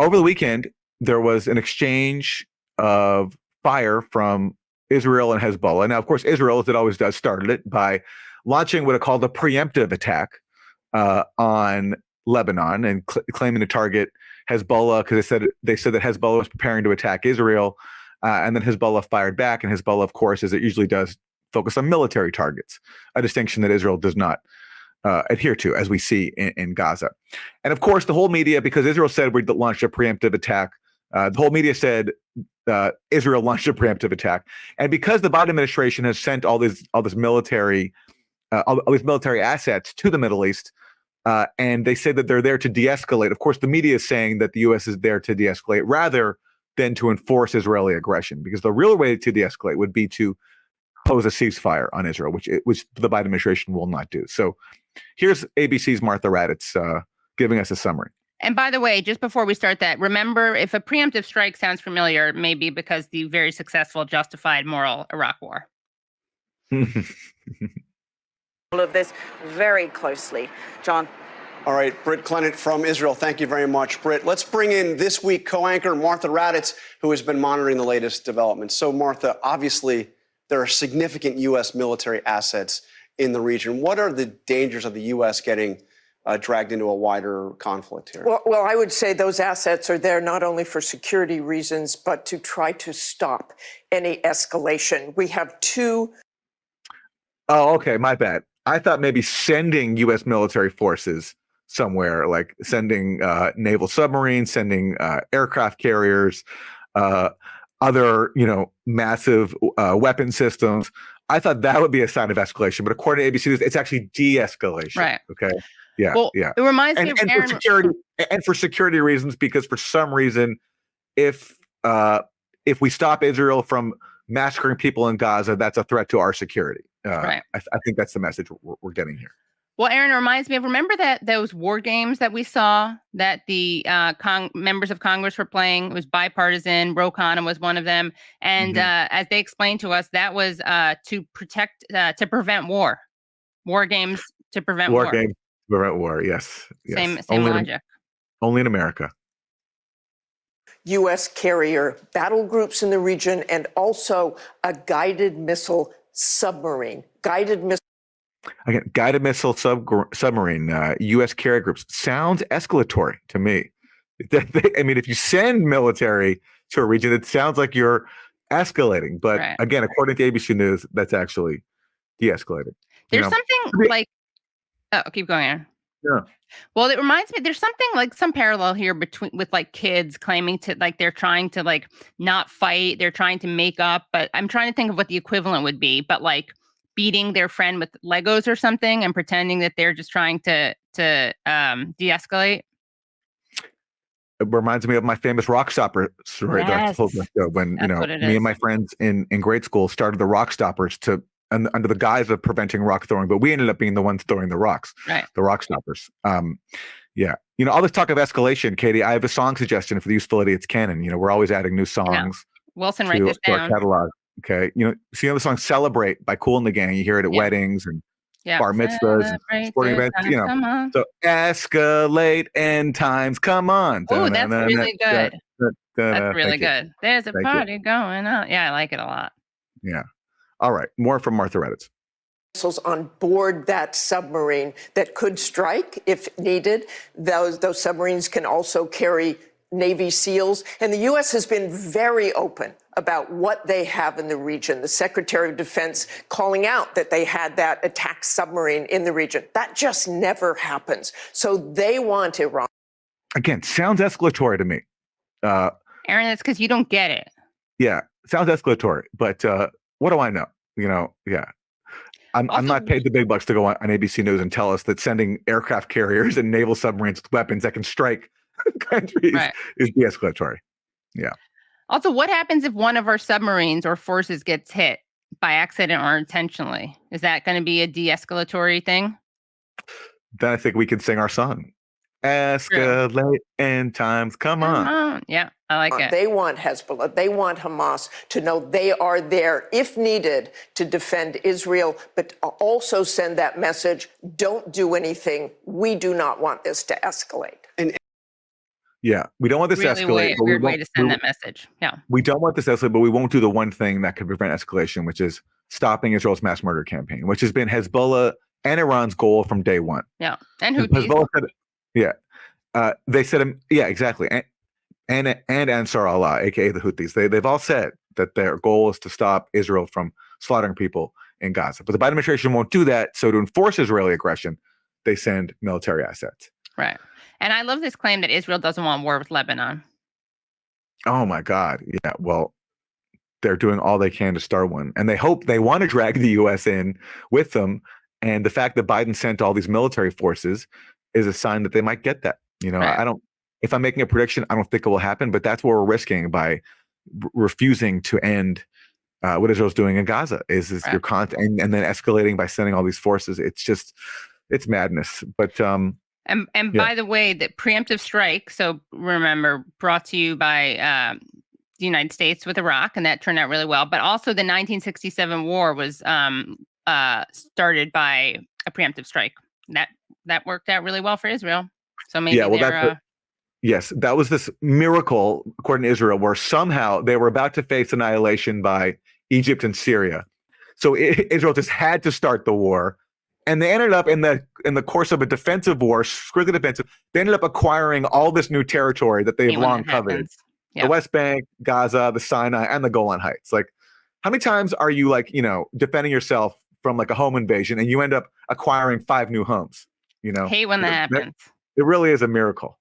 over the weekend, there was an exchange of fire from Israel and Hezbollah. Now, of course, Israel, as it always does, started it by launching what are called a preemptive attack on Lebanon and claiming to target Hezbollah because they said that Hezbollah was preparing to attack Israel, and then Hezbollah fired back. And Hezbollah, of course, as it usually does, focus on military targets, a distinction that Israel does not adhere to, as we see in Gaza. And of course, the whole media, because Israel said we launched a preemptive attack, the whole media said Israel launched a preemptive attack. And because the Biden administration has sent all these military assets to the Middle East, and they say that they're there to de-escalate. Of course, the media is saying that the U.S. is there to de-escalate rather than to enforce Israeli aggression, because the real way to de-escalate would be to pose a ceasefire on Israel, which the Biden administration will not do. So here's ABC's Martha Raddatz giving us a summary. And by the way, just before we start that, remember, if a preemptive strike sounds familiar, it may be because the very successful, justified, moral Iraq War. All of this very closely. John. All right, Britt Clennett from Israel. Thank you very much, Britt. Let's bring in this week co-anchor Martha Raddatz, who has been monitoring the latest developments. So, Martha, obviously, there are significant U.S. military assets in the region. What are the dangers of the U.S. getting dragged into a wider conflict here? Well, I would say those assets are there not only for security reasons, but to try to stop any escalation. We have two. Oh, okay. My bad. I thought maybe sending U.S. military forces somewhere, like sending naval submarines, sending aircraft carriers, other, massive weapon systems. I thought that would be a sign of escalation, but according to ABC, it's actually de-escalation. Right. Okay. Yeah. Well, yeah. It reminds me of Aaron... for security reasons, because for some reason, if we stop Israel from massacring people in Gaza, that's a threat to our security. Right. I think that's the message we're getting here. Well, Aaron, it reminds me of, remember that those war games that we saw that the members of Congress were playing? It was bipartisan. Ro Khanna was one of them. And as they explained to us, that was to prevent war. War games to prevent war. War games to prevent war, yes. Same logic. Only in America. U.S. carrier battle groups in the region, and also a guided missile submarine. Guided missile submarine, U.S. carrier groups. Sounds escalatory to me. I mean, if you send military to a region, it sounds like you're escalating. But again, according to ABC News, that's actually de-escalating. There's something like... Oh, keep going, Aaron. Yeah. Well, it reminds me, there's something like some parallel here with like kids claiming to, like, they're trying to like not fight, they're trying to make up, but I'm trying to think of what the equivalent would be, but like beating their friend with Legos or something and pretending that they're just trying to de-escalate. It reminds me of my famous Rock Stopper story that I told when me and my friends in grade school started the Rock Stoppers under the guise of preventing rock throwing, but we ended up being the ones throwing the rocks, the Rock Stoppers. Yeah. All this talk of escalation, Katie, I have a song suggestion for the Useful Idiots Canon. We're always adding new songs. Wilson, write this down. To our catalog. Okay. So the song Celebrate by Kool and the Gang. You hear it at weddings and bar mitzvahs, and sporting events, So escalate end times, come on. Oh, that's really good. That's really good. There's a party going on. Yeah, I like it a lot. Yeah. All right. More from Martha Raddatz. Missiles on board that submarine that could strike if needed. Those submarines can also carry Navy SEALs. And the U.S. has been very open about what they have in the region. The Secretary of Defense calling out that they had that attack submarine in the region. That just never happens. So they want Iran. Again, sounds escalatory to me. Aaron, that's because you don't get it. Yeah, sounds escalatory. But what do I know? Yeah. I'm not paid the big bucks to go on ABC News and tell us that sending aircraft carriers and naval submarines with weapons that can strike countries is de-escalatory. Yeah. Also, what happens if one of our submarines or forces gets hit by accident or intentionally? Is that going to be a de-escalatory thing? Then I think we could sing our song. Escalate end times. Come on. Yeah, I like it. They want Hezbollah. They want Hamas to know they are there, if needed, to defend Israel, but also send that message, don't do anything. We do not want this to escalate. Yeah, we don't want this to Really escalate. But weird way to send that message. Yeah. we don't want this to escalate, but we won't do the one thing that could prevent escalation, which is stopping Israel's mass murder campaign, which has been Hezbollah and Iran's goal from day one. Yeah. And Hezbollah Houthis. said, they said, exactly. And Ansar Allah, aka the Houthis, they've all said that their goal is to stop Israel from slaughtering people in Gaza. But the Biden administration won't do that. So to enforce Israeli aggression, they send military assets. Right. And I love this claim that Israel doesn't want war with Lebanon. Oh my God. Yeah. Well, they're doing all they can to start one. And they want to drag the US in with them. And the fact that Biden sent all these military forces is a sign that they might get that. Right. If I'm making a prediction, I don't think it will happen, but that's what we're risking by refusing to end what Israel's doing in Gaza is Right. your content and then escalating by sending all these forces. It's madness. But And Yeah. by the way, the preemptive strike, so remember, brought to you by the United States with Iraq, and that turned out really well. But also the 1967 war was started by a preemptive strike. That worked out really well for Israel. So maybe yes, that was this miracle, according to Israel, where somehow they were about to face annihilation by Egypt and Syria. So Israel just had to start the war. And they ended up in the course of a defensive war, strictly defensive, they ended up acquiring all this new territory that they've long coveted. Yeah. The West Bank, Gaza, the Sinai, and the Golan Heights. Like, how many times are you defending yourself from like a home invasion and you end up acquiring 5 new homes? Hate when that happens. It really is a miracle.